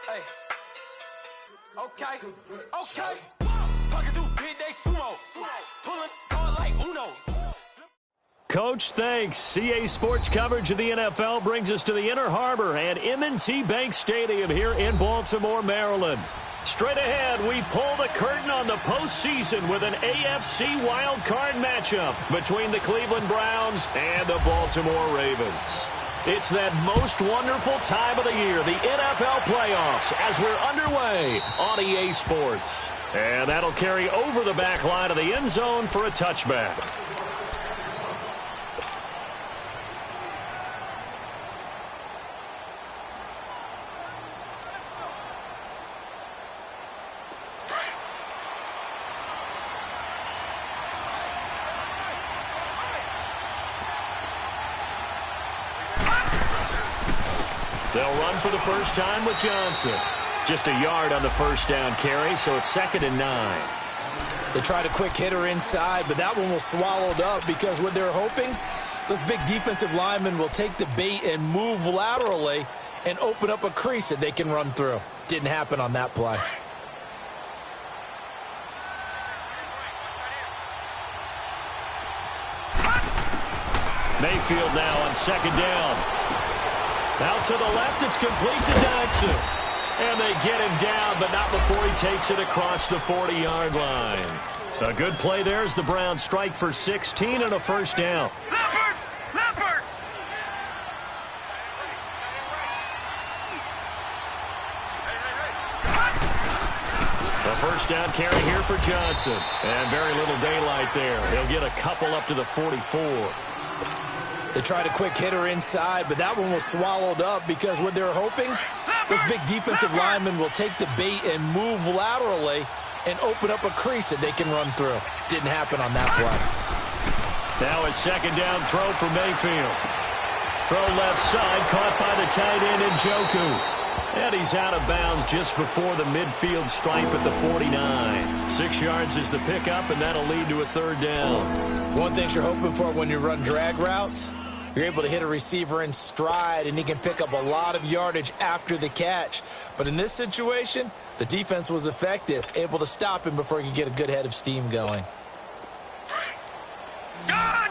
Hey. Okay. Pocket through big day sumo. Pulling card like Uno. Coach, thanks. CA Sports coverage of the NFL brings us to the Inner Harbor and M&T Bank Stadium here in Baltimore, Maryland. Straight ahead, we pull the curtain on the postseason with an AFC wildcard matchup between the Cleveland Browns and the Baltimore Ravens. It's that most wonderful time of the year, the NFL playoffs, as we're underway on EA Sports. And that'll carry over the back line of the end zone for a touchback. They'll run for the first time with Johnson. Just a yard on the first down carry, so it's 2nd and 9. They tried a quick hitter inside, but that one was swallowed up because what they're hoping, those big defensive linemen will take the bait and move laterally and open up a crease that they can run through. Didn't happen on that play. Mayfield now on 2nd down. Out to the left, it's complete to Jackson. And they get him down, but not before he takes it across the 40-yard line. A good play there as the Browns strike for 16 and a first down. Leopard! A first down carry here for Johnson. And very little daylight there. He'll get a couple up to the 44. They tried a quick hitter inside, but that one was swallowed up because what they're hoping, those big defensive linemen will take the bait and move laterally and open up a crease that they can run through. Didn't happen on that play. Now a 2nd down throw for Mayfield. Throw left side, caught by the tight end Njoku. And he's out of bounds just before the midfield stripe at the 49. 6 yards is the pickup, and that'll lead to a 3rd down. One thing you're hoping for when you run drag routes, you're able to hit a receiver in stride, and he can pick up a lot of yardage after the catch. But in this situation, the defense was effective, able to stop him before he could get a good head of steam going. Gone!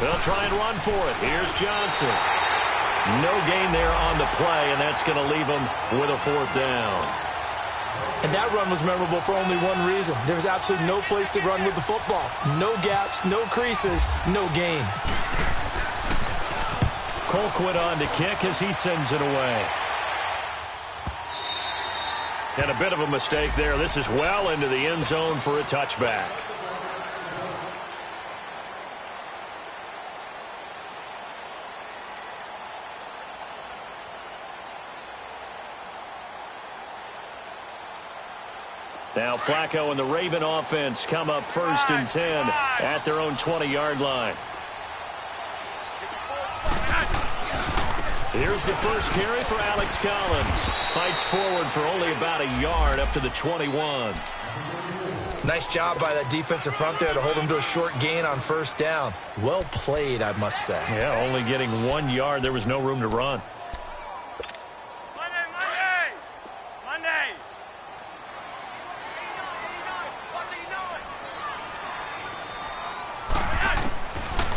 They'll try and run for it. Here's Johnson. No gain there on the play, and that's going to leave him with a 4th down. And that run was memorable for only one reason. There was absolutely no place to run with the football. No gaps, no creases, no gain. Colquitt on to kick as he sends it away. And a bit of a mistake there. This is well into the end zone for a touchback. Now Flacco and the Raven offense come up 1st and 10 at their own 20-yard line. Here's the first carry for Alex Collins. Fights forward for only about a yard up to the 21. Nice job by that defensive front there to hold him to a short gain on 1st down. Well played, I must say. Yeah, only getting 1 yard. There was no room to run.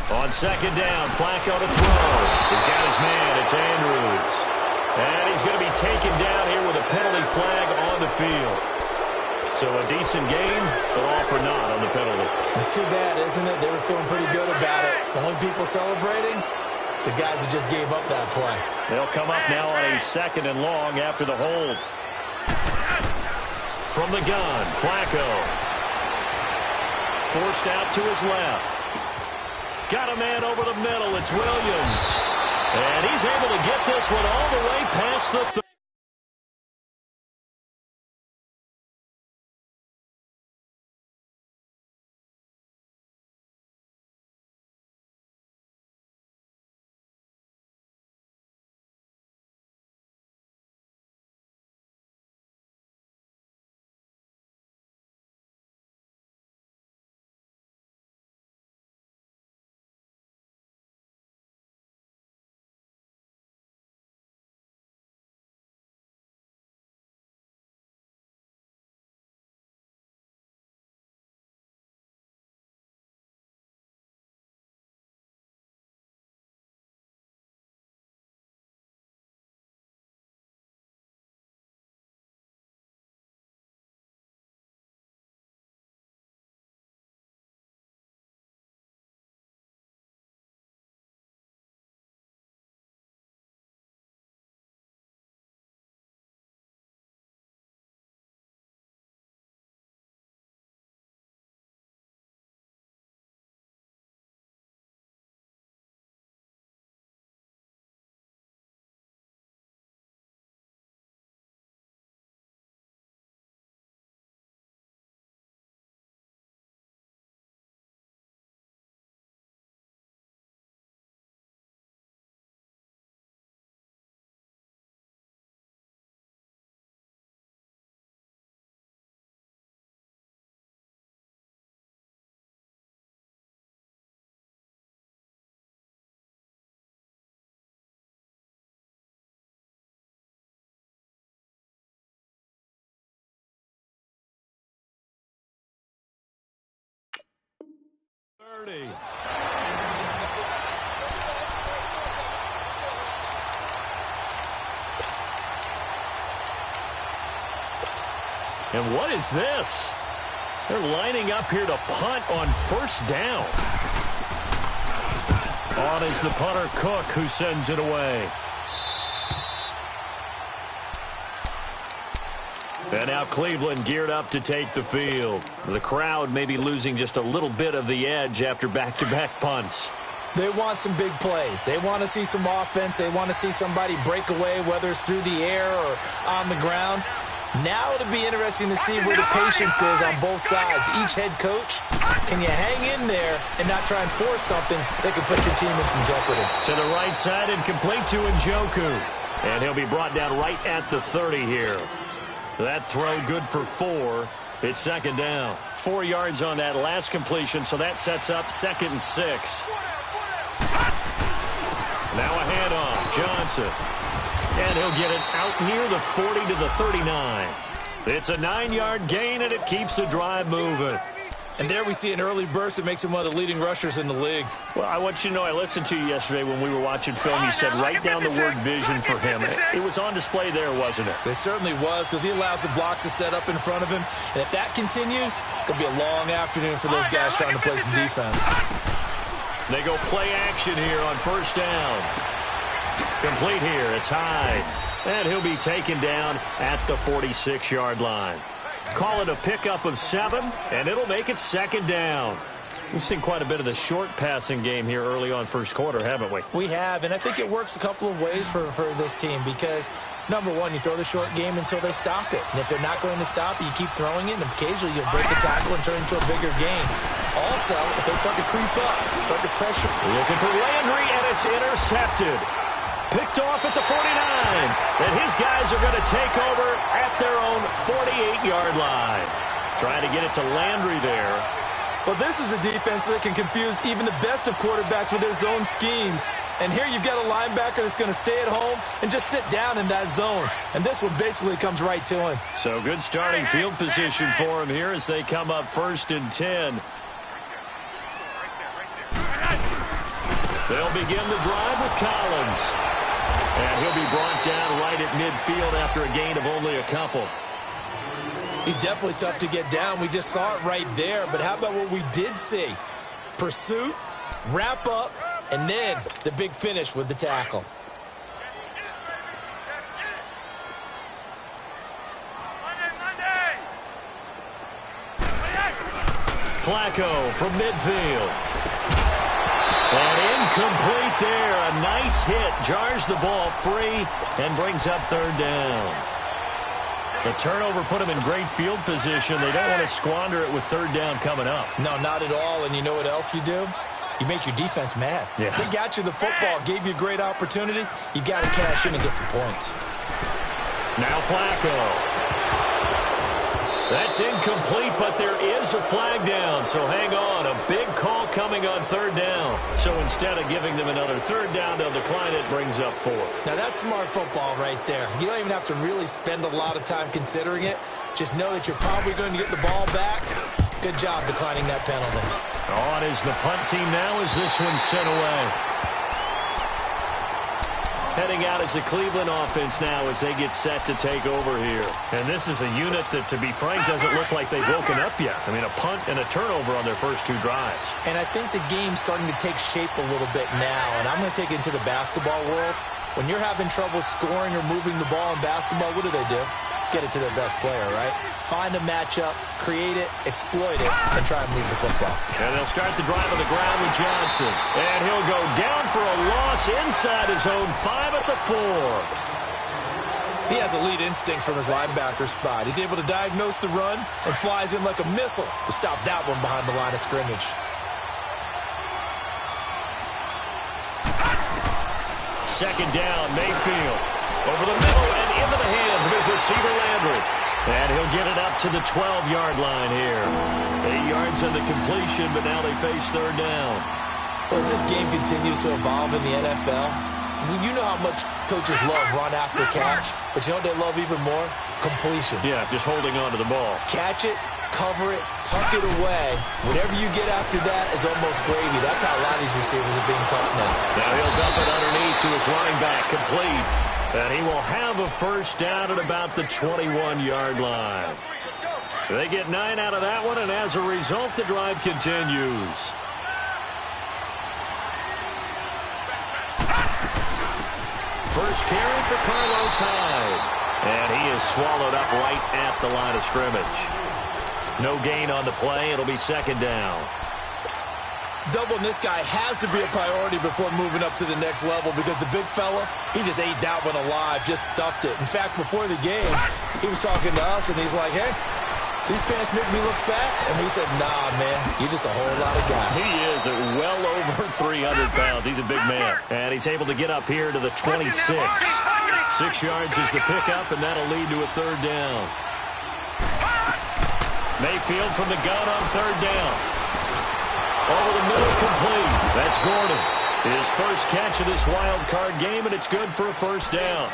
On 2nd down, Flacco to throw. He's got his man. It's Andrews. And he's going to be taken down here with a penalty flag on the field. So a decent game, but all for naught on the penalty. It's too bad, isn't it? They were feeling pretty good about it. The only people celebrating, the guys who just gave up that play. They'll come up now on a 2nd and long after the hold. From the gun, Flacco. Forced out to his left. Got a man over the middle. It's Williams. And he's able to get this one all the way past the 30. 30. And what is this? They're lining up here to punt on first down. On is the punter, Cook, who sends it away. And now Cleveland geared up to take the field. The crowd may be losing just a little bit of the edge after back-to-back punts. They want some big plays. They want to see some offense. They want to see somebody break away, whether it's through the air or on the ground. Now it'll be interesting to see where the patience is on both sides. Each head coach, can you hang in there and not try and force something that could put your team in some jeopardy? To the right side and complete to Njoku. And he'll be brought down right at the 30 here. That throw good for 4. It's second down. 4 yards on that last completion, so that sets up 2nd and 6. Now a handoff. Johnson. And he'll get it out near the 40 to the 39. It's a 9-yard gain, and it keeps the drive moving. And there we see an early burst that makes him one of the leading rushers in the league. Well, I want you to know, I listened to you yesterday when we were watching film. You said write down the word vision for him. It was on display there, wasn't it? It certainly was, because he allows the blocks to set up in front of him. And if that continues, it'll be a long afternoon for those guys trying to play some defense. They go play action here on first down. Complete here. It's high. And he'll be taken down at the 46-yard line. Call it a pickup of 7, and it'll make it 2nd down. We've seen quite a bit of the short passing game here early on first quarter, haven't we? We have, and I think it works a couple of ways for this team because, number one, you throw the short game until they stop it. And if they're not going to stop it, you keep throwing it, and occasionally you'll break a tackle and turn it into a bigger gain. Also, if they start to creep up, start to pressure. Looking for Landry, and it's intercepted. Picked off at the 49. And his guys are going to take over at their own 48-yard line. Trying to get it to Landry there. Well, this is a defense that can confuse even the best of quarterbacks with their zone schemes. And here you've got a linebacker that's going to stay at home and just sit down in that zone. And this one basically comes right to him. So good starting field position for him here as they come up 1st and 10. They'll begin the drive with Collins. And he'll be brought down right at midfield after a gain of only a couple. He's definitely tough to get down. We just saw it right there. But how about what we did see? Pursuit, wrap up, and then the big finish with the tackle. Flacco from midfield. And incomplete there. A nice hit. Jars the ball free and brings up 3rd down. The turnover put them in great field position. They don't want to squander it with 3rd down coming up. No, not at all. And you know what else you do? You make your defense mad. Yeah. They got you the football, gave you a great opportunity. You got to cash in and get some points. Now Flacco. That's incomplete, but there is a flag down, so hang on. A big call coming on 3rd down. So instead of giving them another 3rd down, they'll decline it, brings up 4. Now that's smart football right there. You don't even have to really spend a lot of time considering it. Just know that you're probably going to get the ball back. Good job declining that penalty. On is the punt team now as this one's sent away. Heading out as the Cleveland offense now as they get set to take over here. And this is a unit that, to be frank, doesn't look like they've woken up yet. I mean, a punt and a turnover on their first 2 drives. And I think the game's starting to take shape a little bit now. And I'm going to take it into the basketball world. When you're having trouble scoring or moving the ball in basketball, what do? Get it to their best player, right? Find a matchup, create it, exploit it, and try and move the football. And they'll start the drive on the ground with Johnson. And he'll go down for a loss inside his own 5 at the 4. He has elite instincts from his linebacker spot. He's able to diagnose the run and flies in like a missile to stop that one behind the line of scrimmage. Second down, Mayfield. Over the middle and into the hands of his receiver, Landry. And he'll get it up to the 12-yard line here. 8 yards on the completion, but now they face 3rd down. Well, as this game continues to evolve in the NFL, you know how much coaches love run after catch, but you know what they love even more? Completion. Yeah, just holding on to the ball. Catch it, cover it, tuck it away. Whatever you get after that is almost gravy. That's how a lot of these receivers are being taught now. Now he'll dump it underneath to his running back, complete. And he will have a first down at about the 21-yard line. They get 9 out of that one, and as a result, the drive continues. First carry for Carlos Hyde. And he is swallowed up right at the line of scrimmage. No gain on the play. It'll be second down. Doubling this guy has to be a priority before moving up to the next level because the big fella, he just ate that one alive, just stuffed it. In fact, before the game, he was talking to us, and he's like, hey, these pants make me look fat. And we said, nah, man, you're just a whole lot of guy. He is at well over 300 pounds. He's a big man. And he's able to get up here to the 26. 6 yards is the pickup, and that'll lead to a third down. Mayfield from the gun on third down. Over the middle, complete. That's Gordon. His first catch of this wild card game, and it's good for a first down.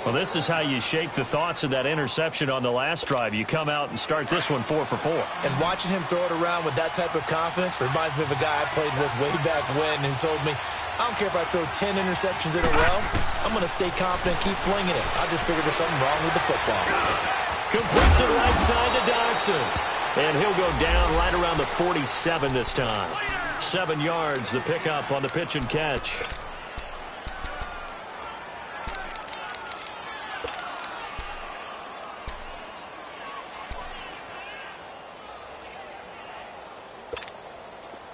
Well, this is how you shake the thoughts of that interception on the last drive. You come out and start this one 4 for 4. And watching him throw it around with that type of confidence reminds me of a guy I played with way back when who told me, I don't care if I throw 10 interceptions in a row. I'm going to stay confident, keep flinging it. I just figured there's something wrong with the football. Completes it right side to Dodson. And he'll go down right around the 47 this time. 7 yards, the pickup on the pitch and catch.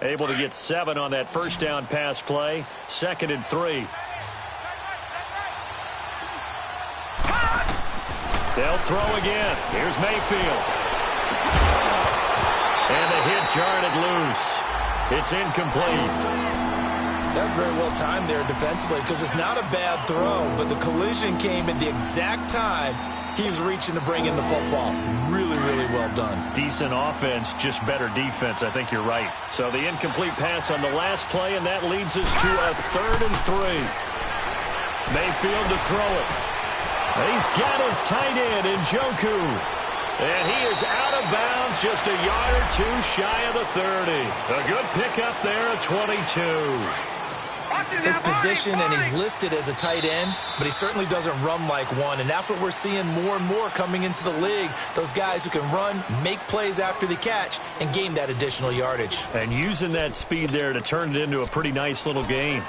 Able to get 7 on that first down pass play. 2nd and 3. They'll throw again. Here's Mayfield. And the hit jarred it loose. It's incomplete. That's very well timed there defensively because it's not a bad throw, but the collision came at the exact time he was reaching to bring in the football. Really, really well done. Decent offense, just better defense. I think you're right. So the incomplete pass on the last play, and that leads us to a 3rd and 3. Mayfield to throw it. He's got his tight end in Njoku. And he is out of bounds, just a yard or 2 shy of the 30. A good pickup there at 22. His position, and he's listed as a tight end, but he certainly doesn't run like one, and that's what we're seeing more and more coming into the league. Those guys who can run, make plays after the catch, and gain that additional yardage. And using that speed there to turn it into a pretty nice little game.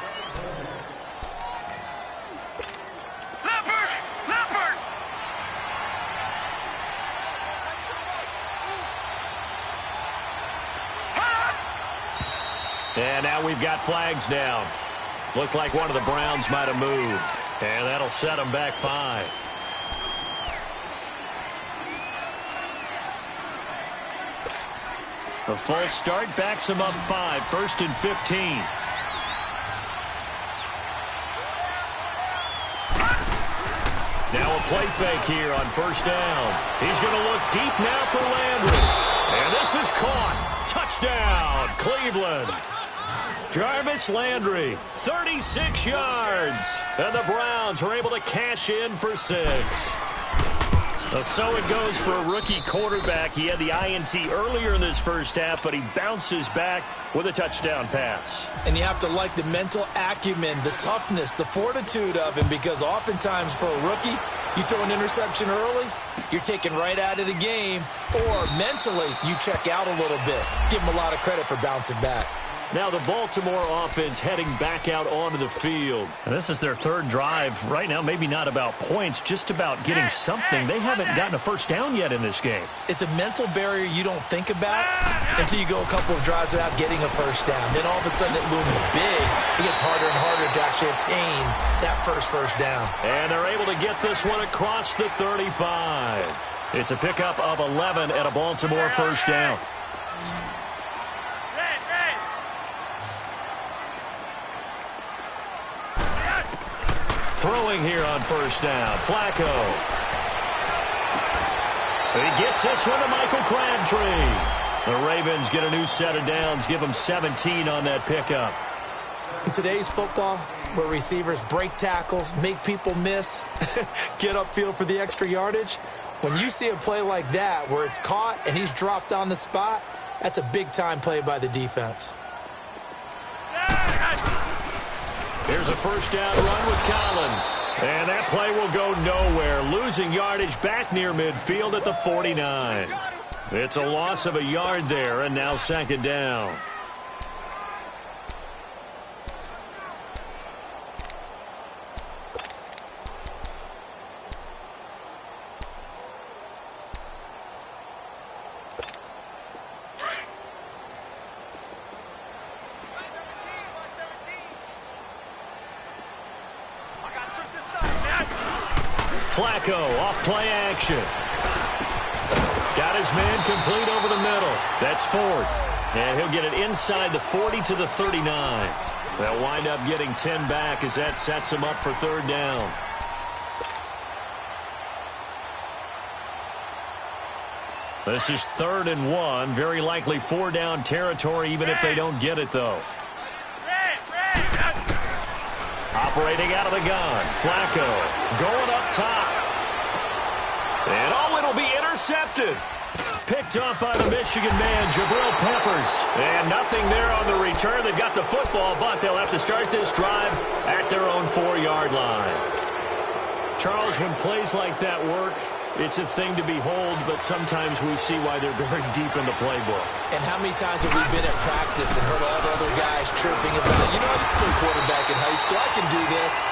And now we've got flags down. Looked like one of the Browns might have moved. And that'll set them back 5. A full start backs them up 5. 1st and 15. Now a play fake here on first down. He's going to look deep now for Landry. And this is caught. Touchdown, Cleveland. Jarvis Landry, 36 yards. And the Browns are able to cash in for 6. So it goes for a rookie quarterback. He had the INT earlier in this first half, but he bounces back with a touchdown pass. And you have to like the mental acumen, the toughness, the fortitude of him, because oftentimes for a rookie, you throw an interception early, you're taken right out of the game, or mentally you check out a little bit. Give him a lot of credit for bouncing back. Now the Baltimore offense heading back out onto the field. And this is their 3rd drive. Right now, maybe not about points, just about getting something. They haven't gotten a first down yet in this game. It's a mental barrier you don't think about until you go a couple of drives without getting a first down. Then all of a sudden it looms big. It gets harder and harder to actually attain that first down. And they're able to get this one across the 35. It's a pickup of 11 at a Baltimore first down. Throwing here on first down, Flacco. He gets this one to Michael Crabtree. The Ravens get a new set of downs, give them 17 on that pickup. In today's football, where receivers break tackles, make people miss, get upfield for the extra yardage, When you see a play like that where it's caught and he's dropped on the spot, that's a big-time play by the defense. Here's a first down run with Collins. And that play will go nowhere, losing yardage back near midfield at the 49. It's a loss of a yard there, and now second down. Flacco off play action. Got his man complete over the middle. That's Ford. And he'll get it inside the 40 to the 39. They'll wind up getting 10 back as that sets him up for third down. This is 3rd and 1. Very likely 4-down territory even if they don't get it, though. Operating out of the gun. Flacco going up top. And oh, it'll be intercepted. Picked up by the Michigan man, Jabril Peppers. And nothing there on the return. They got the football, but they'll have to start this drive at their own 4-yard line. Charles, when plays like that work, it's a thing to behold, but sometimes we see why they're very deep in the playbook. And how many times have we been at practice and heard all the other guys chirping about it? You know, I used to play quarterback in high school. I can do this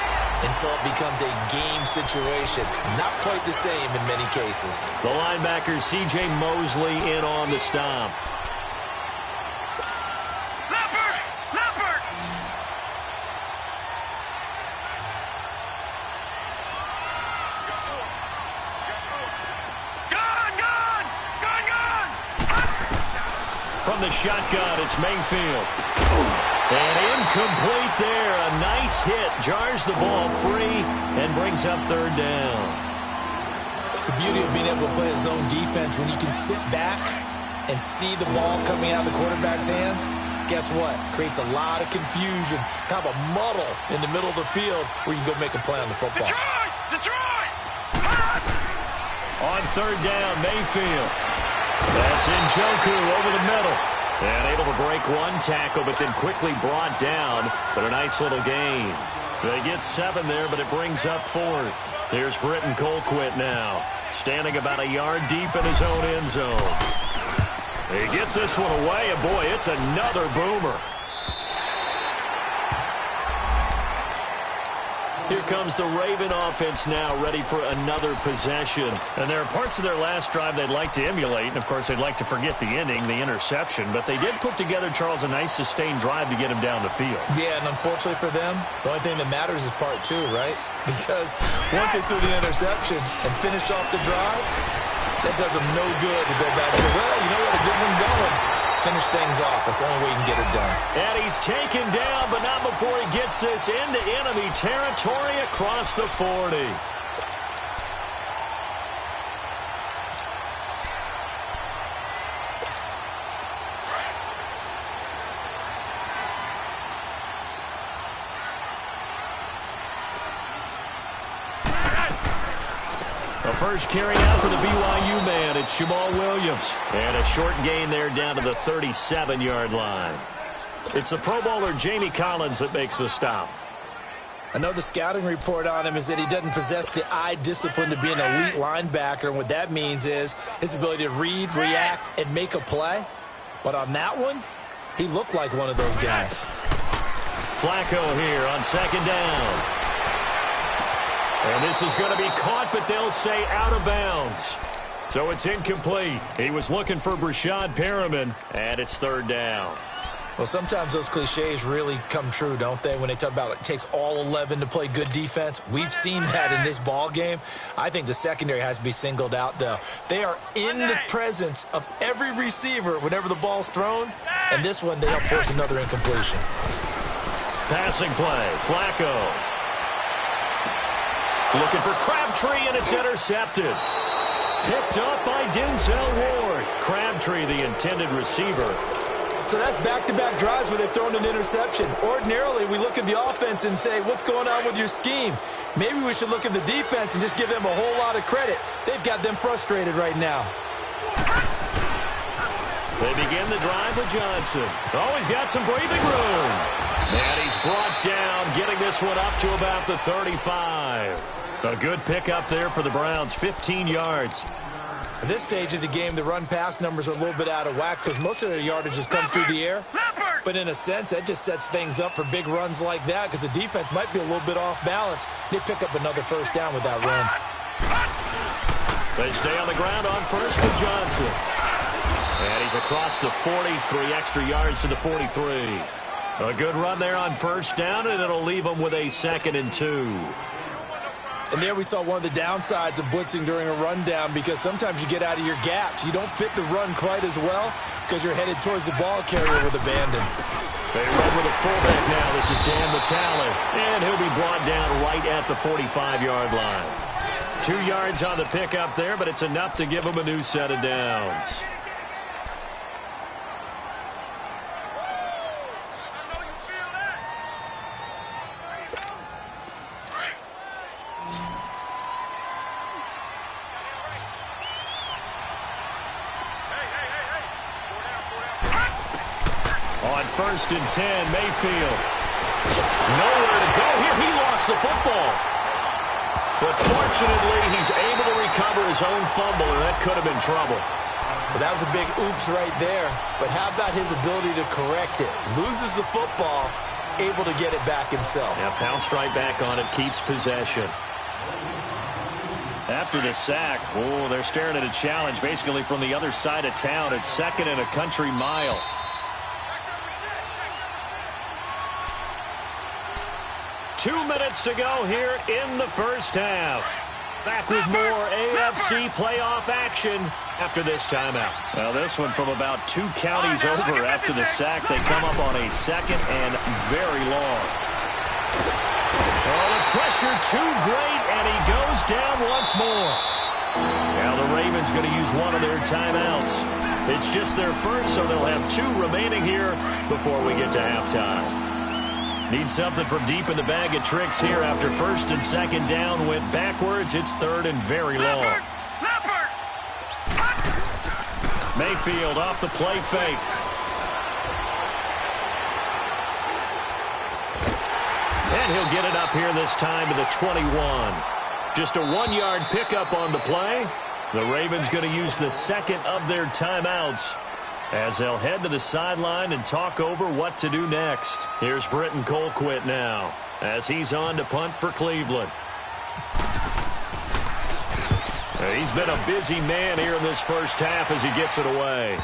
until it becomes a game situation. Not quite the same in many cases. The linebacker, C.J. Mosley, in on the stop. From the shotgun, it's Mayfield. And incomplete there. A nice hit. Jars the ball free and brings up third down. The beauty of being able to play a zone defense, when you can sit back and see the ball coming out of the quarterback's hands, guess what? Creates a lot of confusion, kind of a muddle in the middle of the field where you can go make a play on the football. Detroit! On third down, Mayfield. That's Njoku over the middle. And able to break one tackle, but then quickly brought down. But a nice little gain. They get 7 there, but it brings up 4th. Here's Britton Colquitt now, standing about a yard deep in his own end zone. He gets this one away, and boy, it's another boomer. Here comes the Raven offense now, ready for another possession. And there are parts of their last drive they'd like to emulate. And, of course, they'd like to forget the ending, the interception. But they did put together, Charles, a nice sustained drive to get him down the field. Yeah, and unfortunately for them, the only thing that matters is part 2, right? Because once they threw the interception and finished off the drive, that does them no good to go back and say, well, you know what, a good one going. Finish things off. That's the only way you can get it done. And he's taken down, but not before he gets this into enemy territory across the 40. The first carry out for the BYU man, it's Jamal Williams. And a short gain there down to the 37-yard line. It's the Pro Bowler Jamie Collins that makes the stop. I know the scouting report on him is that he doesn't possess the eye discipline to be an elite linebacker. And what that means is his ability to read, react, and make a play. But on that one, he looked like one of those guys. Flacco here on second down. And this is going to be caught, but they'll say out of bounds. So it's incomplete. He was looking for Brashad Perriman, and it's third down. Well, sometimes those cliches really come true, don't they? When they talk about it takes all 11 to play good defense. We've seen that in this ball game. I think the secondary has to be singled out, though. They are in the presence of every receiver whenever the ball's thrown. And this one, they help force another incompletion. Passing play, Flacco. Looking for Crabtree, and it's intercepted. Picked up by Denzel Ward. Crabtree, the intended receiver. So that's back-to-back drives where they've thrown an interception. Ordinarily, we look at the offense and say, what's going on with your scheme? Maybe we should look at the defense and just give them a whole lot of credit. They've got them frustrated right now. They begin the drive with Johnson. Oh, he's got some breathing room. And he's brought down, getting this one up to about the 35. A good pickup there for the Browns, 15 yards. At this stage of the game, the run-pass numbers are a little bit out of whack because most of their yardage has come through the air. But in a sense, that just sets things up for big runs like that because the defense might be a little bit off balance. They pick up another first down with that run. They stay on the ground on first with Johnson. And he's across the 40, 3 extra yards to the 43. A good run there on first down, and it'll leave them with a 2nd and 2. And there we saw one of the downsides of blitzing during a rundown because sometimes you get out of your gaps. You don't fit the run quite as well because you're headed towards the ball carrier with abandon. They run with a fullback now. This is Dan Vitale. And he'll be brought down right at the 45-yard line. 2 yards on the pickup there, but it's enough to give him a new set of downs. On 1st and 10, Mayfield. Nowhere to go here. He lost the football. But fortunately, he's able to recover his own fumble, and that could have been trouble. Well, that was a big oops right there. But how about his ability to correct it? Loses the football, able to get it back himself. Yeah, pounced right back on it, keeps possession. After the sack, oh, they're staring at a challenge basically from the other side of town. It's 2nd and a country mile. Two minutes to go here in the first half. Back with more AFC playoff action after this timeout. Well, this one from about 2 counties over after the sack. They come up on a 2nd and very long. Oh, the pressure too great, and he goes down once more. Now the Ravens going to use one of their timeouts. It's just their first, so they'll have 2 remaining here before we get to halftime. Need something from deep in the bag of tricks here after 1st and 2nd down. Went backwards. It's 3rd and very long. Mayfield off the play fake. And he'll get it up here this time to the 21. Just a 1-yard pickup on the play. The Ravens going to use the 2nd of their timeouts as they'll head to the sideline and talk over what to do next. Here's Britton Colquitt now as he's on to punt for Cleveland. He's been a busy man here in this first half as he gets it away.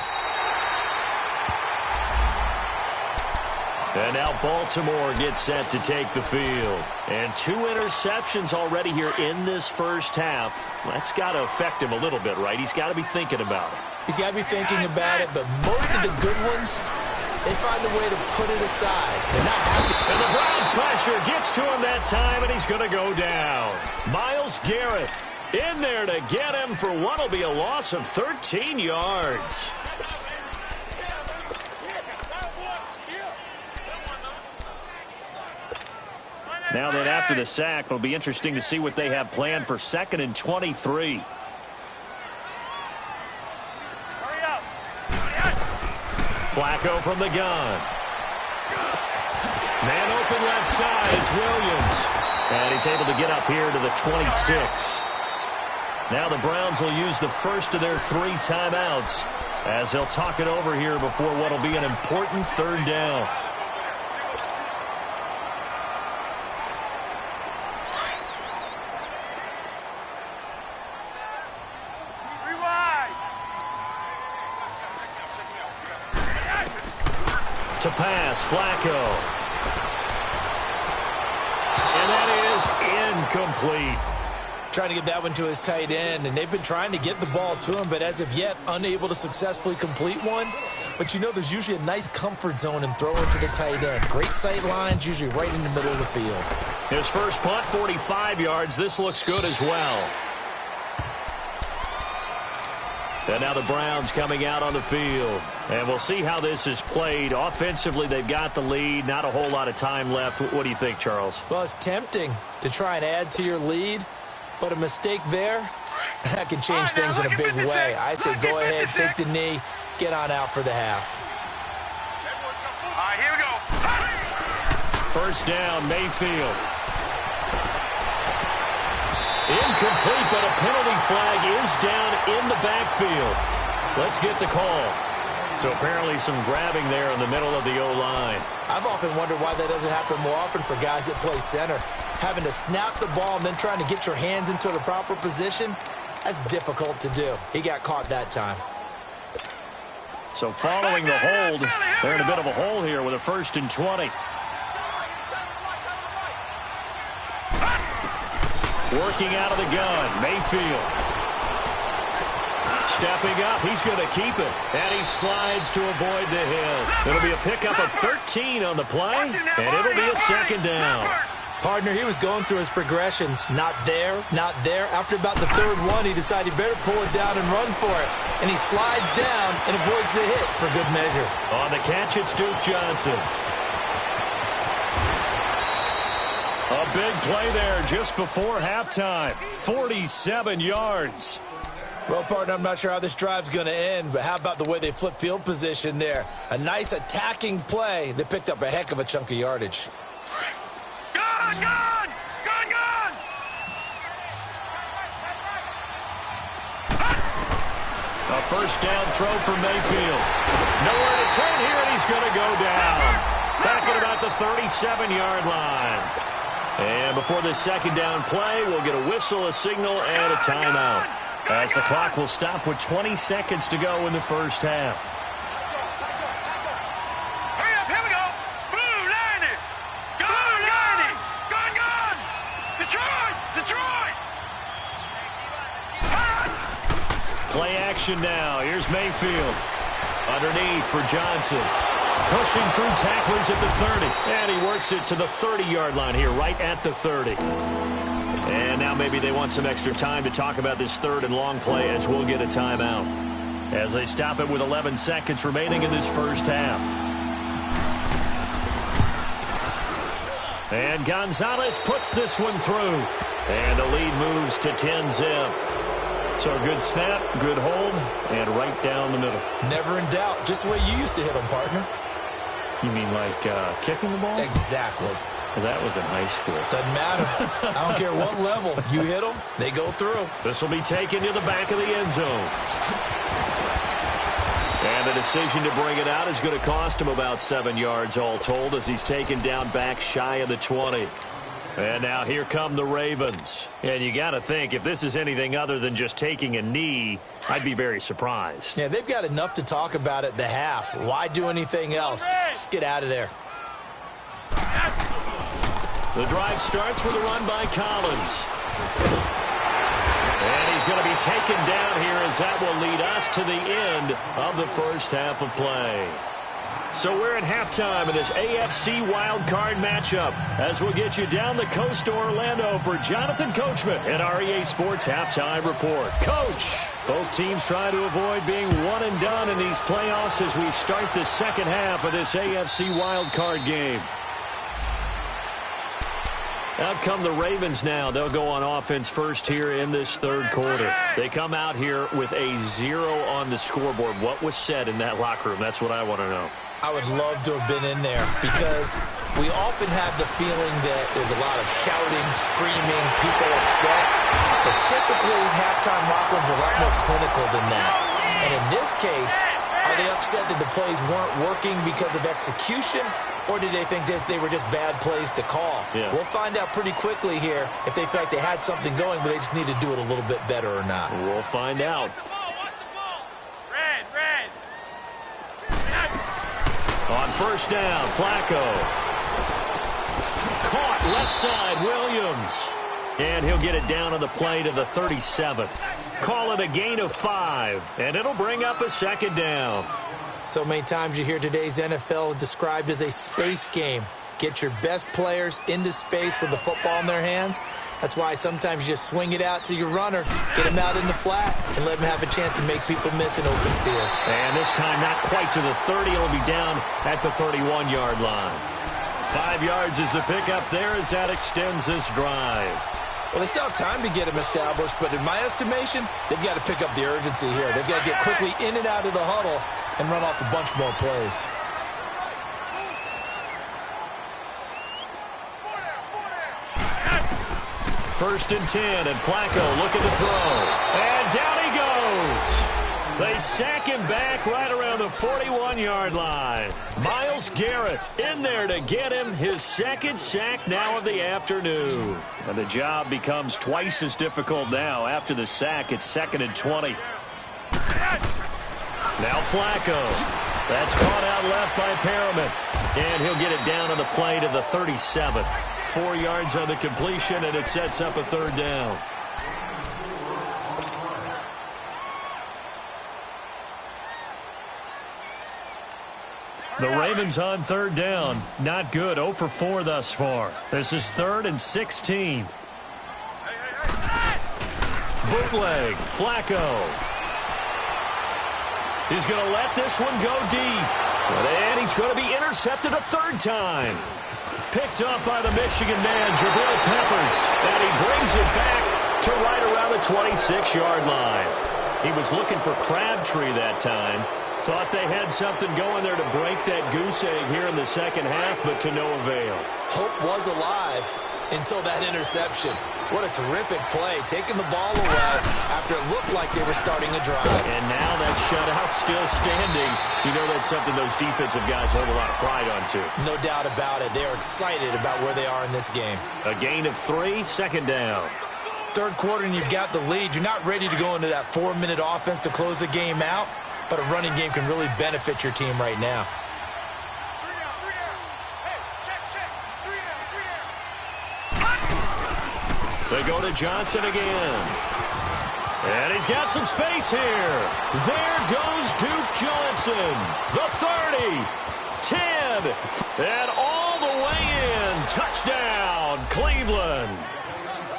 And now Baltimore gets set to take the field. And 2 interceptions already here in this first half. That's got to affect him a little bit, right? He's got to be thinking about it. He's got to be thinking about it, but most of the good ones, they find a way to put it aside. They're not happy. And the Browns pressure gets to him that time, and he's going to go down. Myles Garrett in there to get him for what will be a loss of 13 yards. Now that after the sack, it'll be interesting to see what they have planned for 2nd and 23. Flacco from the gun. Man open left side. It's Williams. And he's able to get up here to the 26. Now the Browns will use the first of their 3 timeouts as they'll talk it over here before what will be an important 3rd down. To pass, Flacco. And that is incomplete. Trying to get that one to his tight end, and they've been trying to get the ball to him, but as of yet, unable to successfully complete one. But you know there's usually a nice comfort zone in throwing to the tight end. Great sight lines, usually right in the middle of the field. His first punt, 45 yards. This looks good as well. And now the Browns coming out on the field. And we'll see how this is played. Offensively, they've got the lead. Not a whole lot of time left. What do you think, Charles? Well, it's tempting to try and add to your lead, but a mistake there, that can change things in a big way. I say go ahead, take the knee, get on out for the half. All right, here we go. First down, Mayfield. Incomplete, but a penalty flag is down in the backfield. Let's get the call. So apparently some grabbing there in the middle of the O-line. I've often wondered why that doesn't happen more often for guys that play center. Having to snap the ball and then trying to get your hands into the proper position, that's difficult to do. He got caught that time. So following the hold, they're in a bit of a hole here with a 1st and 20. Working out of the gun, Mayfield. Stepping up, he's going to keep it. And he slides to avoid the hit. It'll be a pickup of 13 on the play, and it'll be a 2nd down. Partner, he was going through his progressions. Not there, not there. After about the 3rd one, he decided he better pull it down and run for it. And he slides down and avoids the hit for good measure. On the catch, it's Duke Johnson. A big play there just before halftime. 47 yards. Well, partner, I'm not sure how this drive's going to end, but how about the way they flip field position there? A nice attacking play. They picked up a heck of a chunk of yardage. Gun! Gun! Gun! Gun! A first down throw for Mayfield. Nowhere to turn here, and he's going to go down. Back at about the 37-yard line. And before this 2nd down play, we'll get a whistle, a signal, and a timeout. As the clock will stop with 20 seconds to go in the first half. Hurry up, here we go. Blue, landing. Gun, landing. Gun, gun. Detroit, Detroit. Play action now. Here's Mayfield. Underneath for Johnson. Pushing through tacklers at the 30. And he works it to the 30-yard line here, right at the 30. And now maybe they want some extra time to talk about this 3rd and long play as we'll get a timeout. As they stop it with 11 seconds remaining in this first half. And Gonzalez puts this one through. And the lead moves to 10-zip. So a good snap, good hold, and right down the middle. Never in doubt. Just the way you used to hit them, partner. You mean like kicking the ball? Exactly. Well, that was in high school. Doesn't matter. I don't care what level. You hit them, they go through. This will be taken to the back of the end zone. And the decision to bring it out is going to cost him about 7 yards all told as he's taken down back shy of the 20. And now here come the Ravens. And you got to think, if this is anything other than just taking a knee, I'd be very surprised. Yeah, they've got enough to talk about at the half. Why do anything else? Just get out of there. The drive starts with a run by Collins. And he's going to be taken down here as that will lead us to the end of the first half of play. So we're at halftime in this AFC wildcard matchup as we'll get you down the coast to Orlando for Jonathan Coachman and our EA Sports Halftime Report. Coach, both teams try to avoid being one and done in these playoffs as we start the second half of this AFC wildcard game. Out come the Ravens now. They'll go on offense first here in this 3rd quarter. They come out here with a 0 on the scoreboard. What was said in that locker room? That's what I want to know. I would love to have been in there because we often have the feeling that there's a lot of shouting, screaming, people upset. But typically, halftime locker rooms are a lot more clinical than that. And in this case, are they upset that the plays weren't working because of execution? Or did they think they were just bad plays to call? Yeah. We'll find out pretty quickly here if they feel like they had something going, but they just need to do it a little bit better or not. We'll find out. Red, red. On first down, Flacco. Caught left side, Williams. And he'll get it down on the play to the 37. Call it a gain of 5, and it'll bring up a 2nd down. So many times you hear today's NFL described as a space game. Get your best players into space with the football in their hands, That's why sometimes you just swing it out to your runner, get him out in the flat, and let him have a chance to make people miss an open field. And this time not quite to the 30. It'll be down at the 31-yard line. 5 yards is the pickup there as that extends this drive. Well, they still have time to get him established, but in my estimation, they've got to pick up the urgency here. They've got to get quickly in and out of the huddle and run off a bunch more plays. First and 10, and Flacco looking to throw. And down he goes. They sack him back right around the 41-yard line. Myles Garrett in there to get him his second sack now of the afternoon. And the job becomes twice as difficult now. After the sack, it's 2nd and 20. Now Flacco. That's caught out left by Perriman. And he'll get it down on the play to the 37. 4 yards on the completion, and it sets up a third down. The Ravens on third down. Not good. 0 for 4 thus far. This is 3rd and 16. Bootleg. Flacco. He's going to let this one go deep. And he's going to be intercepted a third time. Picked up by the Michigan man, Jabril Peppers. And he brings it back to right around the 26-yard line. He was looking for Crabtree that time. Thought they had something going there to break that goose egg here in the second half, but to no avail. Hope was alive until that interception. What a terrific play, taking the ball away after it looked like they were starting a drive. And now that shutout still standing. You know that's something those defensive guys hold a lot of pride on, too. No doubt about it. They're excited about where they are in this game. A gain of 3, 2nd down. Third quarter and you've got the lead. You're not ready to go into that 4-minute offense to close the game out, but a running game can really benefit your team right now. They go to Johnson again. And he's got some space here. There goes Duke Johnson. The 30, 10, and all the way in. Touchdown, Cleveland.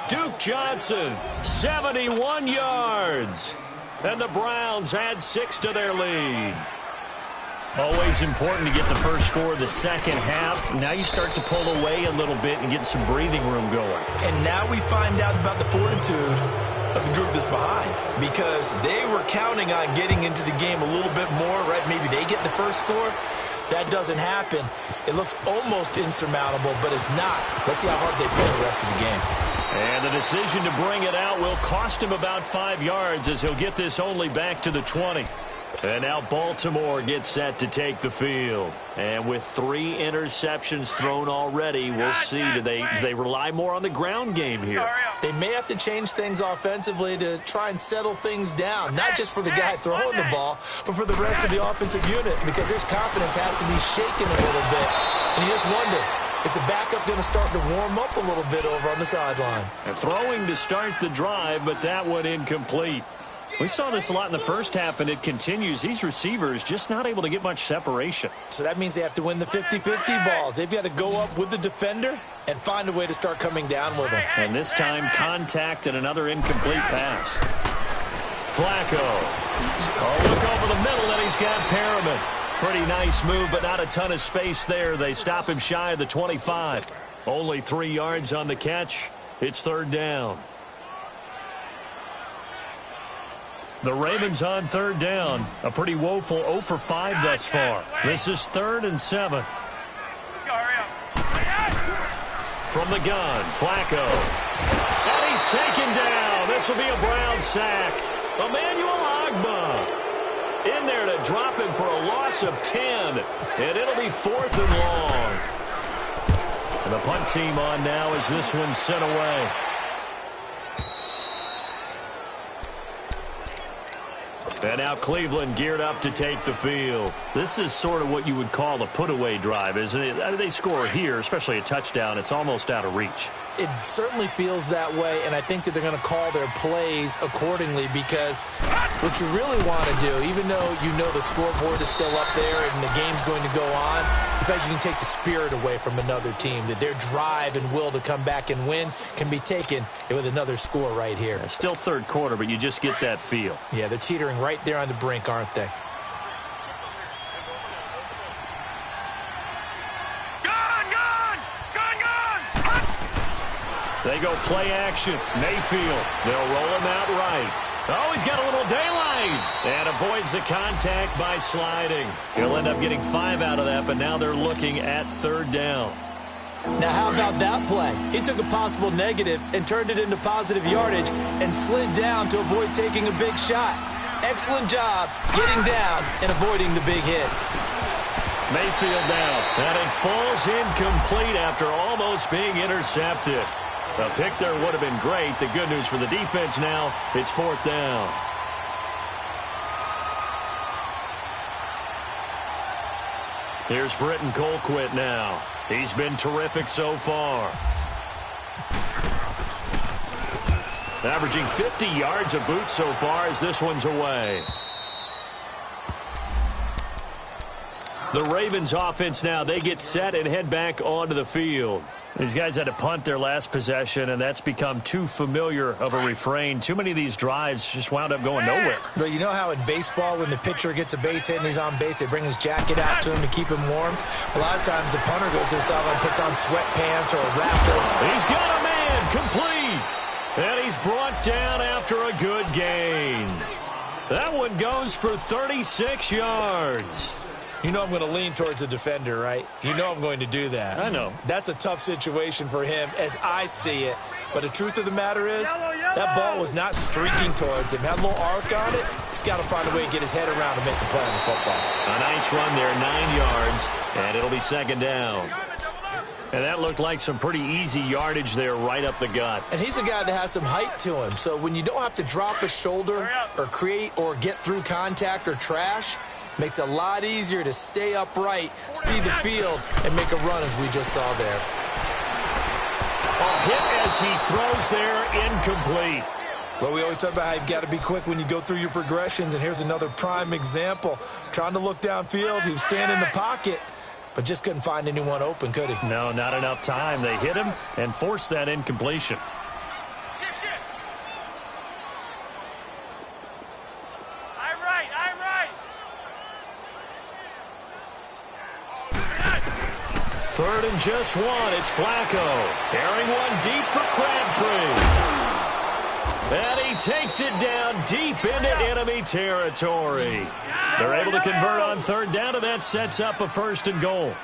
Duke Johnson, 71 yards. And the Browns add 6 to their lead. Always important to get the first score of the second half. Now you start to pull away a little bit and get some breathing room going. And now we find out about the fortitude of the group that's behind, because they were counting on getting into the game a little bit more, right? Maybe they get the first score. That doesn't happen. It looks almost insurmountable, but it's not. Let's see how hard they play the rest of the game. And the decision to bring it out will cost him about 5 yards as he'll get this only back to the 20. And now Baltimore gets set to take the field. And with 3 interceptions thrown already, we'll see. Do they rely more on the ground game here? They may have to change things offensively to try and settle things down, not just for the guy throwing the ball, but for the rest of the offensive unit, because his confidence has to be shaken a little bit. And you just wonder, is the backup going to start to warm up a little bit over on the sideline? And throwing to start the drive, but that one incomplete. We saw this a lot in the first half, and it continues. These receivers just not able to get much separation. So that means they have to win the 50-50 balls. They've got to go up with the defender and find a way to start coming down with them. And this time, contact and another incomplete pass. Flacco. Oh, look over the middle, and he's got Perriman. Pretty nice move, but not a ton of space there. They stop him shy of the 25. Only 3 yards on the catch. It's 3rd down. The Ravens on 3rd down. A pretty woeful 0 for 5 thus far. This is 3rd and 7. From the gun, Flacco. And he's taken down. This will be a Brown sack. Emmanuel Ogbah in there to drop him for a loss of 10. And it'll be 4th and long. And the punt team on now as this one's sent away. And now Cleveland geared up to take the field. This is sort of what you would call a put-away drive, isn't it? They score here, especially a touchdown. It's almost out of reach. It certainly feels that way, and I think that they're going to call their plays accordingly, because what you really want to do, even though you know the scoreboard is still up there and the game's going to go on, the fact you can take the spirit away from another team, that their drive and will to come back and win can be taken with another score right here. Yeah, still third quarter, but you just get that feel. Yeah, they're teetering right there on the brink, aren't they? They go play action. Mayfield. They'll roll him out right. Oh, he's got a little daylight. And avoids the contact by sliding. He'll end up getting 5 out of that, but now they're looking at third down. Now, how about that play? He took a possible negative and turned it into positive yardage and slid down to avoid taking a big shot. Excellent job getting down and avoiding the big hit. Mayfield down. And it falls incomplete after almost being intercepted. A pick there would have been great. The good news for the defense now, it's fourth down. Here's Britton Colquitt now. He's been terrific so far. Averaging 50 yards a boot so far as this one's away. The Ravens offense now, they get set and head back onto the field. These guys had to punt their last possession, and that's become too familiar of a refrain. Too many of these drives just wound up going nowhere. Well, you know how in baseball, when the pitcher gets a base hit and he's on base, they bring his jacket out to him to keep him warm? A lot of times the punter goes to the sideline, puts on sweatpants or a wrapper. He's got a man complete, and he's brought down after a good gain. That one goes for 36 yards. You know I'm going to lean towards the defender, right? You know I'm going to do that. I know. That's a tough situation for him as I see it. But the truth of the matter is, that ball was not streaking towards him. Had a little arc on it. He's got to find a way to get his head around to make a play on the football. A nice run there, 9 yards, and it'll be second down. And that looked like some pretty easy yardage there right up the gut. And he's a guy that has some height to him. So when you don't have to drop a shoulder or create or get through contact or trash, makes it a lot easier to stay upright, see the field, and make a run as we just saw there. A hit as he throws there, incomplete. Well, we always talk about how you've got to be quick when you go through your progressions, and here's another prime example. Trying to look downfield, he was standing in the pocket, but just couldn't find anyone open, could he? No, not enough time. They hit him and forced that incompletion. Third and just one. It's Flacco. Airing one deep for Crabtree. And he takes it down deep into enemy territory. They're able to convert on third down, and that sets up a first and goal.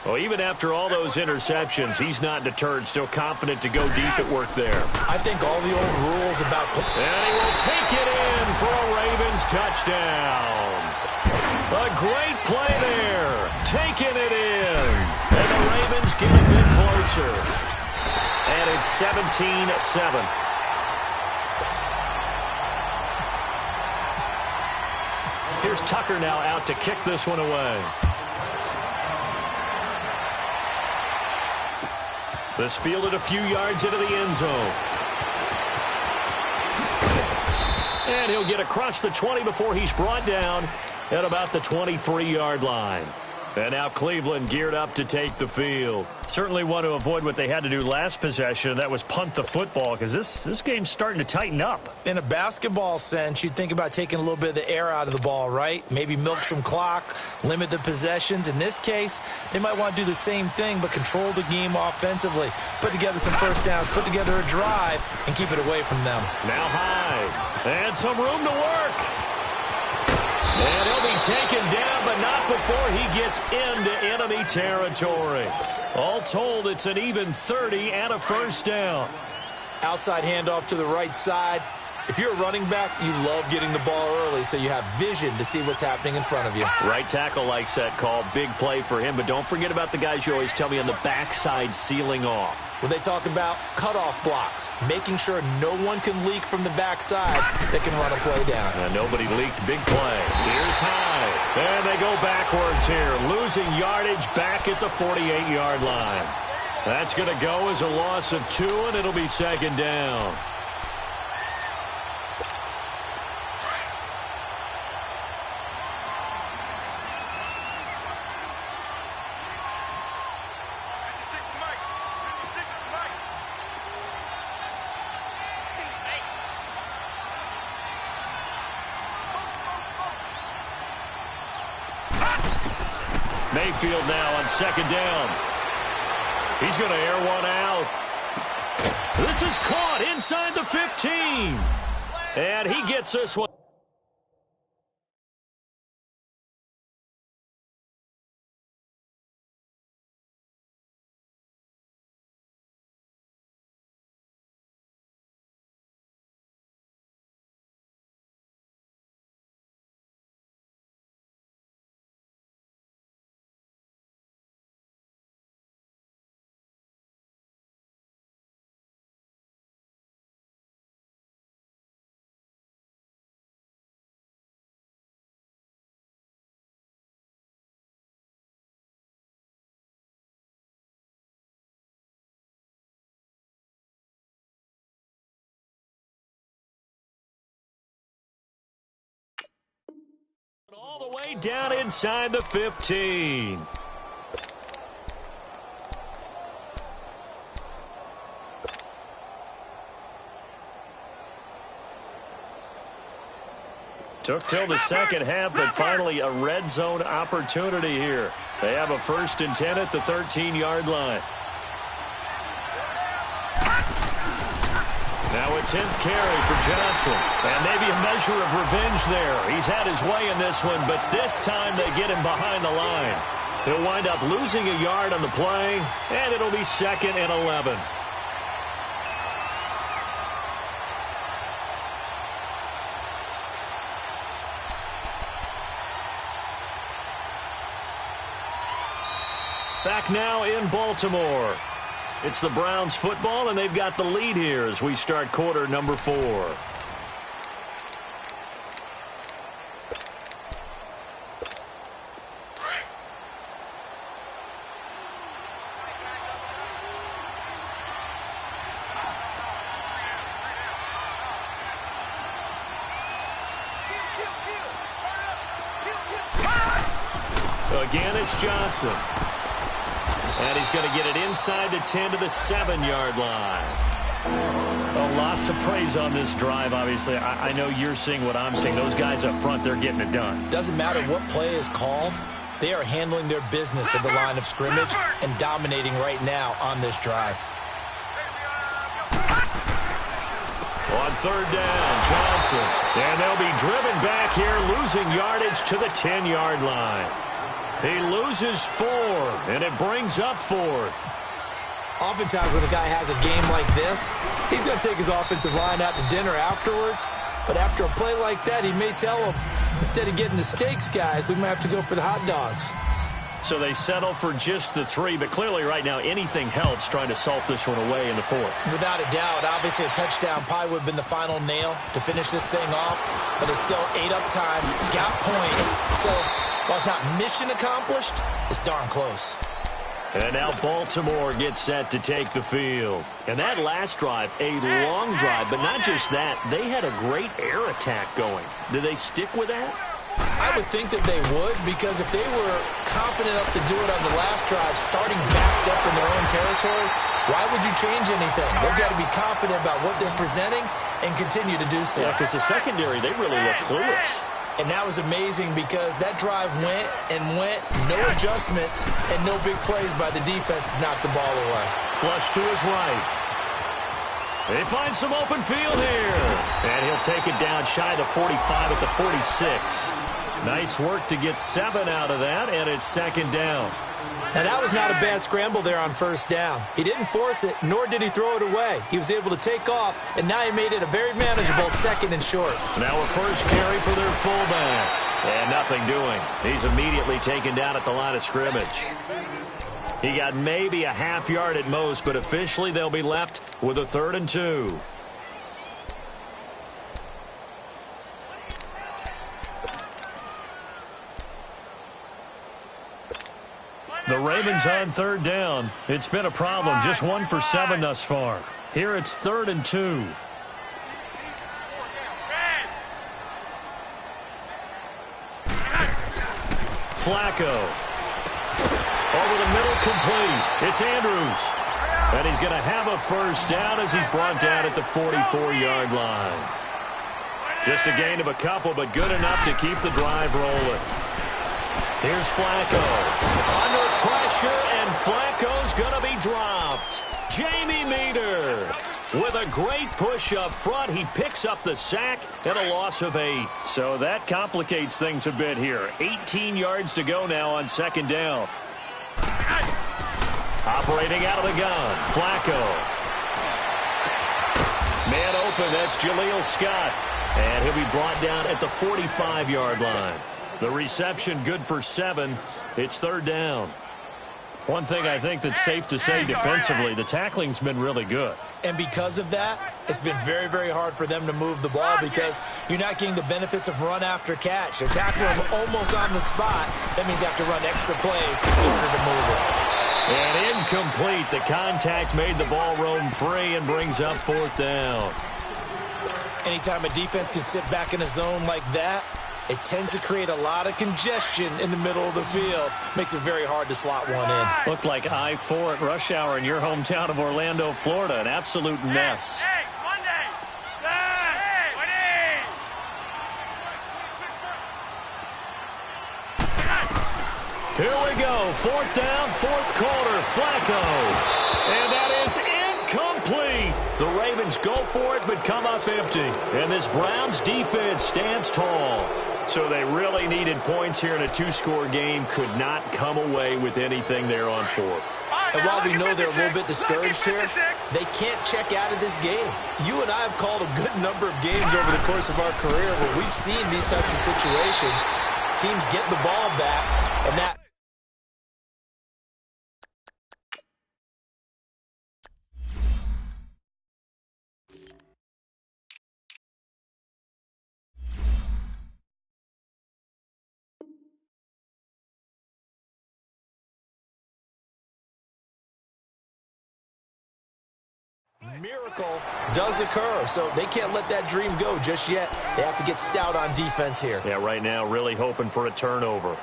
Well, even after all those interceptions, he's not deterred, still confident to go deep at work there. I think all the old rules about... And he will take it in for a Ravens touchdown. A great play there. Taking it in. And the Ravens get a bit closer. And it's 17-7. Here's Tucker now out to kick this one away. This fielded a few yards into the end zone. And he'll get across the 20 before he's brought down at about the 23-yard line. And now Cleveland geared up to take the field. Certainly want to avoid what they had to do last possession. That was punt the football, because this game's starting to tighten up. In a basketball sense, you'd think about taking a little bit of the air out of the ball, right? Maybe milk some clock, limit the possessions. In this case, they might want to do the same thing, but control the game offensively. Put together some first downs, put together a drive, and keep it away from them. Now high. And some room to work. And he'll be taken down, but not before he gets into enemy territory. All told, it's an even 30 and a first down. Outside handoff to the right side. If you're a running back, you love getting the ball early so you have vision to see what's happening in front of you. Right tackle likes that call. Big play for him, but don't forget about the guys you always tell me on the backside sealing off. When they talk about cutoff blocks, making sure no one can leak from the backside that can run a play down. Nobody leaked. Big play. Here's high. And they go backwards here, losing yardage back at the 48-yard line. That's going to go as a loss of 2, and it'll be second down. Mayfield now on second down. He's going to air one out. This is caught inside the 15. And he gets this one. All the way down inside the 15. Took till the second half, but finally a red zone opportunity here. They have a 1st and 10 at the 13-yard line. Now a 10th carry for Johnson. And maybe a measure of revenge there. He's had his way in this one, but this time they get him behind the line. He'll wind up losing a yard on the play, and it'll be 2nd and 11. Back now in Baltimore. It's the Browns football, and they've got the lead here as we start quarter number 4. Again, it's Johnson. And he's going to get it inside the 10 to the 7-yard line. Well, lots of praise on this drive, obviously. I know you're seeing what I'm seeing. Those guys up front, they're getting it done. Doesn't matter what play is called. They are handling their business at the line of scrimmage and dominating right now on this drive. On 3rd down, Johnson. And they'll be driven back here, losing yardage to the 10-yard line. He loses 4, and it brings up 4th. Oftentimes when a guy has a game like this, he's going to take his offensive line out to dinner afterwards. But after a play like that, he may tell them, instead of getting the steaks, guys, we might have to go for the hot dogs. So they settle for just the 3, but clearly right now anything helps trying to salt this one away in the 4th. Without a doubt, obviously a touchdown probably would have been the final nail to finish this thing off, but it's still 8 up time, got points. So while it's not mission accomplished, it's darn close. And now Baltimore gets set to take the field. And that last drive, a long drive, but not just that, they had a great air attack going. Did they stick with that? I would think that they would, because if they were confident enough to do it on the last drive, starting backed up in their own territory, why would you change anything? They've got to be confident about what they're presenting and continue to do so. Yeah, because the secondary, they really look clueless. And that was amazing because that drive went and went, no adjustments, and no big plays by the defense to knock the ball away. Flush to his right. They find some open field here. And he'll take it down shy of the 45 at the 46. Nice work to get 7 out of that, and it's 2nd down. Now, that was not a bad scramble there on 1st down. He didn't force it, nor did he throw it away. He was able to take off, and now he made it a very manageable 2nd and short. Now a first carry for their fullback. And nothing doing. He's immediately taken down at the line of scrimmage. He got maybe a half yard at most, but officially they'll be left with a 3rd and 2. The Ravens on 3rd down. It's been a problem. Just 1 for 7 thus far. Here it's 3rd and 2. Flacco. Over the middle, complete. It's Andrews. And he's going to have a 1st down as he's brought down at the 44-yard line. Just a gain of a couple, but good enough to keep the drive rolling. Here's Flacco. Under pressure, and Flacco's going to be dropped. Jamie Meter with a great push up front. He picks up the sack and a loss of 8. So that complicates things a bit here. 18 yards to go now on second down. Operating out of the gun, Flacco. Man open, that's Jaleel Scott. And he'll be brought down at the 45-yard line. The reception good for 7. It's third down. One thing I think that's safe to say defensively, the tackling's been really good. And because of that, it's been very, very hard for them to move the ball because you're not getting the benefits of run after catch. They're tackling them almost on the spot. That means you have to run extra plays in order to move it. And incomplete. The contact made the ball roam free and brings up fourth down. Anytime a defense can sit back in a zone like that, it tends to create a lot of congestion in the middle of the field. Makes it very hard to slot one in. Looked like I-4 at rush hour in your hometown of Orlando, Florida. An absolute mess. Hey, Monday. Hey, Here we go. Fourth down, fourth quarter. Flacco. And that is incomplete. The Ravens go for it but come up empty. And this Browns defense stands tall. So they really needed points here in a 2-score game. Could not come away with anything there on fourth. And while we know they're a little bit discouraged here, they can't check out of this game. You and I have called a good number of games over the course of our career where we've seen these types of situations. Teams get the ball back, and that miracle does occur, so they can't let that dream go just yet. They have to get stout on defense here. Yeah, right now really hoping for a turnover.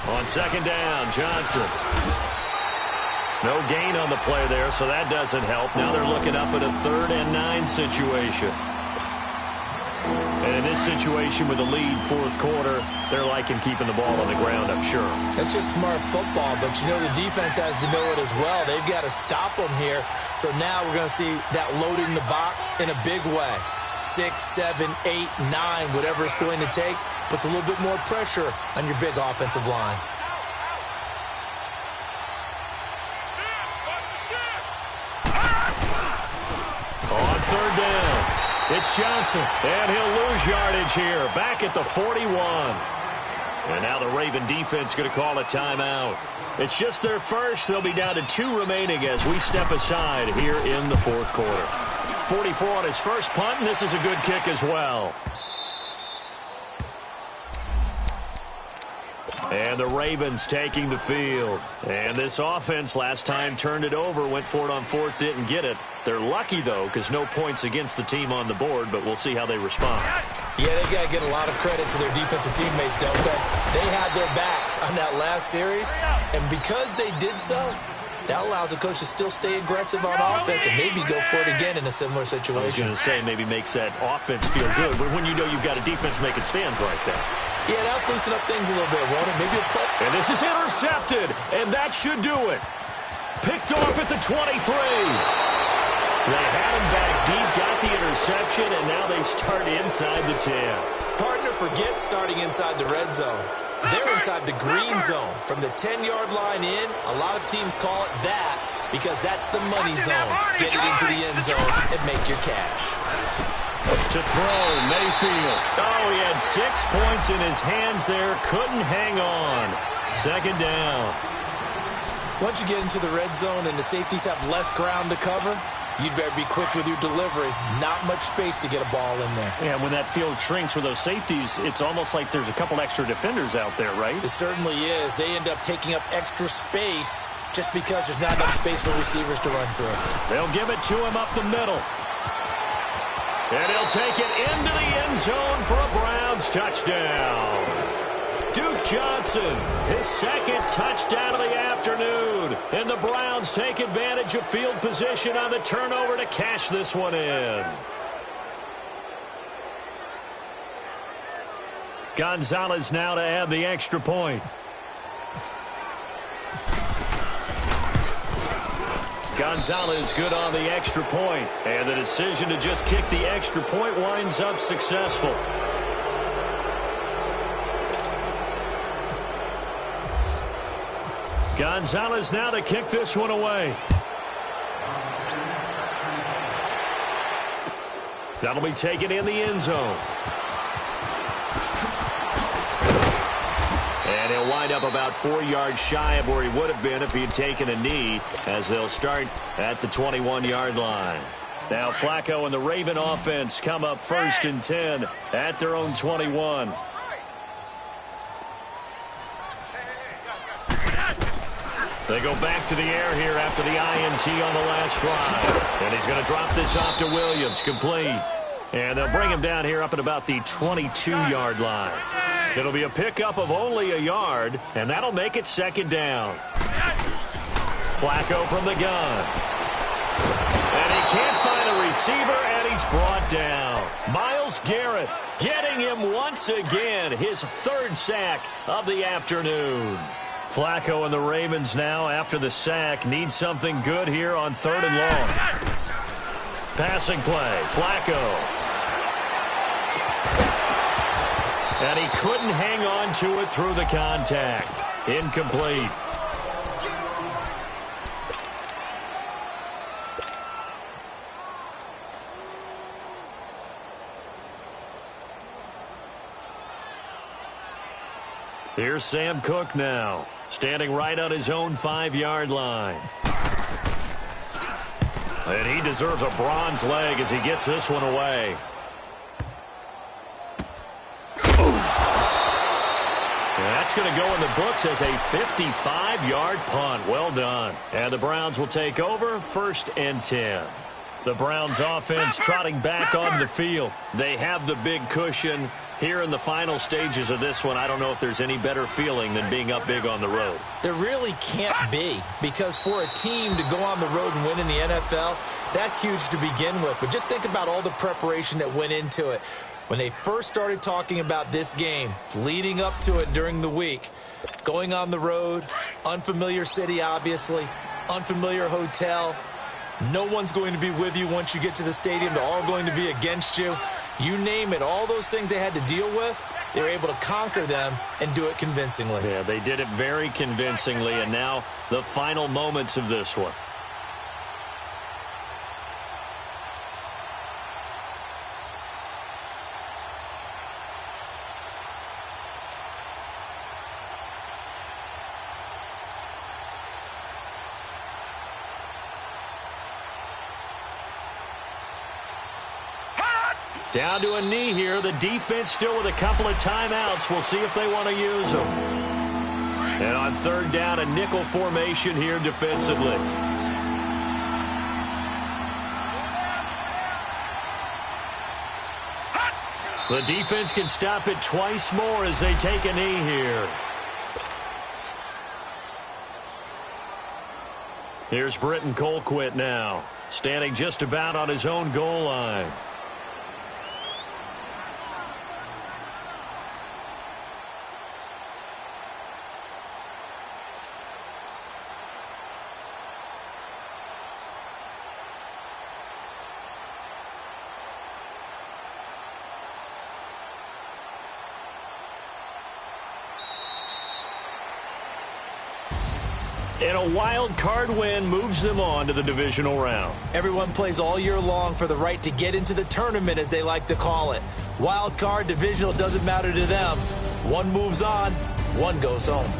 On second down, Johnson. No gain on the play there, so that doesn't help. Now they're looking up at a 3rd and 9 situation. And in this situation with a lead, fourth quarter, they're liking keeping the ball on the ground, I'm sure. That's just smart football, but you know the defense has to know it as well. They've got to stop them here. So now we're going to see that loading the box in a big way. 6, 7, 8, 9, whatever it's going to take, puts a little bit more pressure on your big offensive line. On third down, it's Johnson, and he'll lose yardage here, back at the 41. And now the Raven defense going to call a timeout. It's just their first. They'll be down to 2 remaining as we step aside here in the fourth quarter. 44 on his first punt, and this is a good kick as well. And the Ravens taking the field. And this offense last time turned it over, went for it on fourth, didn't get it. They're lucky, though, because no points against the team on the board, but we'll see how they respond. Yeah, they've got to get a lot of credit to their defensive teammates, don't they? They had their backs on that last series, and because they did so, that allows the coach to still stay aggressive on offense and maybe go for it again in a similar situation. I was going to say maybe makes that offense feel good, but when you know you've got a defense making stands like that. Yeah, that'll loosen up things a little bit, won't it? Maybe a play. And this is intercepted, and that should do it. Picked off at the 23. They had him back deep, got the interception, and now they start inside the 10. Partner forgets starting inside the red zone. They're inside the green zone. From the 10-yard line in, a lot of teams call it that because that's the money zone. Get it into the end zone and make your cash. To throw, Mayfield. Oh, he had 6 points in his hands there. Couldn't hang on. Second down. Once you get into the red zone and the safeties have less ground to cover, you'd better be quick with your delivery. Not much space to get a ball in there. Yeah, when that field shrinks with those safeties, it's almost like there's a couple extra defenders out there, right? It certainly is. They end up taking up extra space just because there's not enough space for receivers to run through. They'll give it to him up the middle. And he'll take it into the end zone for a Browns touchdown. Duke Johnson, his second touchdown of the afternoon. And the Browns take advantage of field position on the turnover to cash this one in. Gonzalez now to add the extra point. Gonzalez good on the extra point. And the decision to just kick the extra point winds up successful. Gonzalez now to kick this one away. That'll be taken in the end zone. And he'll wind up about 4 yards shy of where he would have been if he had taken a knee, as they'll start at the 21-yard line. Now Flacco and the Raven offense come up 1st and 10 at their own 21. They go back to the air here after the INT on the last drive. And he's going to drop this off to Williams, complete. And they'll bring him down here up at about the 22-yard line. It'll be a pickup of only a yard, and that'll make it 2nd down. Flacco from the gun. And he can't find a receiver, and he's brought down. Myles Garrett getting him once again, his 3rd sack of the afternoon. Flacco and the Ravens now, after the sack, need something good here on 3rd and long. Passing play, Flacco. And he couldn't hang on to it through the contact. Incomplete. Here's Sam Cook now, standing right on his own 5-yard line. And he deserves a bronze leg as he gets this one away. That's going to go in the books as a 55-yard punt. Well done. And the Browns will take over 1st and 10. The Browns offense trotting back on the field. They have the big cushion. Here in the final stages of this one, I don't know if there's any better feeling than being up big on the road. There really can't be, because for a team to go on the road and win in the NFL, that's huge to begin with. But just think about all the preparation that went into it. When they first started talking about this game, leading up to it during the week, going on the road, unfamiliar city, obviously, unfamiliar hotel. No one's going to be with you once you get to the stadium. They're all going to be against you. You name it, all those things they had to deal with, they were able to conquer them and do it convincingly. Yeah, they did it very convincingly, and now the final moments of this one. Down to a knee here. The defense still with a couple of timeouts. We'll see if they want to use them. And on 3rd down, a nickel formation here defensively. The defense can stop it twice more as they take a knee here. Here's Britton Colquitt now, standing just about on his own goal line. And a wild card win moves them on to the divisional round. Everyone plays all year long for the right to get into the tournament, as they like to call it. Wild card, divisional, doesn't matter to them. One moves on, one goes home.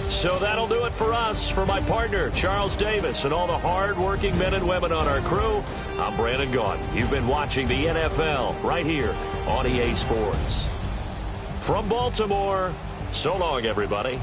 So that'll do it for us. For my partner, Charles Davis, and all the hard-working men and women on our crew, I'm Brandon Gaudin. You've been watching the NFL right here on EA Sports. From Baltimore, so long, everybody.